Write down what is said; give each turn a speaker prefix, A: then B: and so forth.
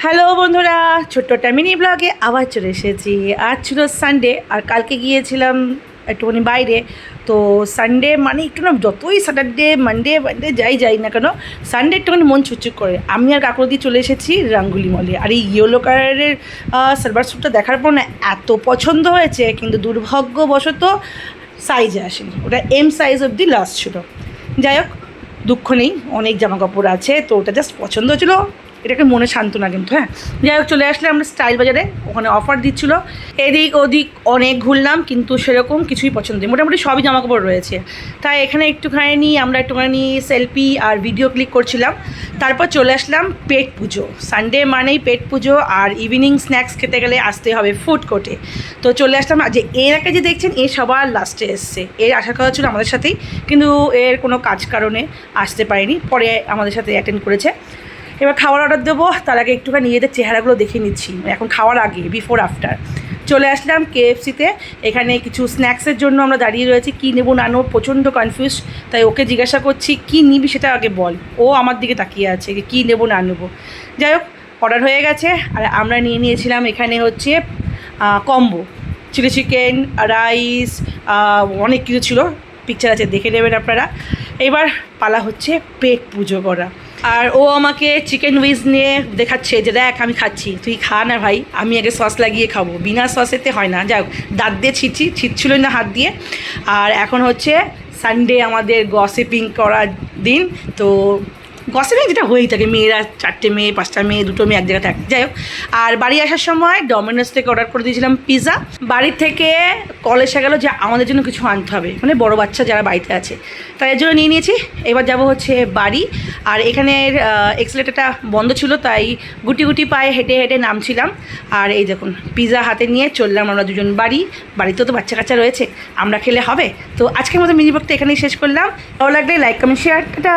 A: Hello বন্ধুরা, ছোট্ট একটা মিনি ব্লগে আবার চলে এসেছি। আজ ছিল সানডে আর কালকে গিয়েছিলাম একটুখানি বাইরে। তো সানডে মানে একটু না, যতই স্যাটারডে মানডে যাই না কেন, সানডে একটুখানি মন ছুকছুক করে। আমি আর কাকুদি চলে এসেছি রাঙ্গুলি মলে। আর এই ইয়েলো কালারের সালভার স্যুটটা দেখার পর না এত পছন্দ হয়েছে, কিন্তু দুর্ভাগ্যবশত সাইজে আসেনি। ওটা এম সাইজ অবধি লাস্ট ছিল। যাই হোক, দুঃখ নেই, অনেক জামা কাপড় আছে। তো ওটা জাস্ট পছন্দ হয়েছিলো, এটাকে মনে সান্ত্বনা কিন্তু। হ্যাঁ, যাই হোক, চলে আসলে আমরা স্টাইল বাজারে। ওখানে অফার দিচ্ছিলো, এদিক ওদিক অনেক ঘুরলাম, কিন্তু সেরকম কিছুই পছন্দ নেই। মোটামুটি সবই জামাকাপড় রয়েছে। তাই এখানে আমরা একটুখানি সেলফি আর ভিডিও ক্লিক করছিলাম। তারপর চলে আসলাম পেট পুজো। সানডে মানেই পেট পুজো, আর ইভিনিং স্ন্যাক্স খেতে গেলে আসতে হবে ফুড কোর্টে। তো চলে আসলাম। যে এর আগে যে দেখছেন, এ সবার লাস্টে এসছে। এর আসার কথা ছিল আমাদের সাথেই, কিন্তু এর কোনো কাজ কারণে আসতে পারেনি, পরে আমাদের সাথে অ্যাটেন্ড করেছে। এবার খাবার অর্ডার দেবো, তার আগে একটুখানি নিজেদের চেহারাগুলো দেখে নিচ্ছি, এখন খাওয়ার আগে, বিফোর আফটার। চলে আসলাম কেএফসিতে। এখানে কিছু স্ন্যাক্সের জন্য আমরা দাঁড়িয়ে রয়েছি। কী নেবো না নেবো প্রচণ্ড কনফিউজ। তাই ওকে জিজ্ঞাসা করছি, কী নিবি সেটা আগে বল। ও আমার দিকে তাকিয়ে আছে কী নেবো না নেবো। যাই হোক, অর্ডার হয়ে গেছে। আর আমরা নিয়ে নিয়েছিলাম এখানে হচ্ছে কম্বো, চিলি চিকেন, রাইস, অনেক কিছু ছিল। পিকচার আছে, দেখে নেবেন আপনারা। এবার পালা হচ্ছে পেট পুজো করা। আর ও আমাকে চিকেন উইজ নিয়ে দেখাচ্ছে যে দেখ আমি খাচ্ছি, তুই খা না ভাই, আমি আগে সস লাগিয়ে খাবো, বিনা সসেতে হয় না। যাই হোক, দাঁত দিয়ে ছিটছিলই না হাত দিয়ে। আর এখন হচ্ছে সানডে, আমাদের গসিপিং করার দিন। তো গসিপিং যেটা হয়েই থাকে, মেয়েরা 4টে মেয়ে 5টা মেয়ে 2টো মেয়ে এক জায়গায় থাকে। যাই হোক, আর বাড়ি আসার সময় ডমিনোস থেকে অর্ডার করে দিয়েছিলাম পিৎজা। বাড়ির থেকে কল এসে গেলো যে আমাদের জন্য কিছু আনতে হবে, মানে বড় বাচ্চা যারা বাড়িতে আছে, তাই এর জন্য নিয়ে নিয়েছি। এবার যাব হচ্ছে বাড়ি। আর এখানের এক্সেলেটারটা বন্ধ ছিল, তাই গুটি গুটি পায়ে হেঁটে হেঁটে নামছিলাম। আর এই দেখুন, পিৎজা হাতে নিয়ে চললাম আমরা দুজন বাড়ি। বাড়িতেও তো বাচ্চা কাচ্চা রয়েছে, আমরা খেলে হবে। তো আজকের মতো মিনি ব্লগটা এখানেই শেষ করলাম। ভালো লাগলে লাইক কমেন্ট শেয়ার। টাটা।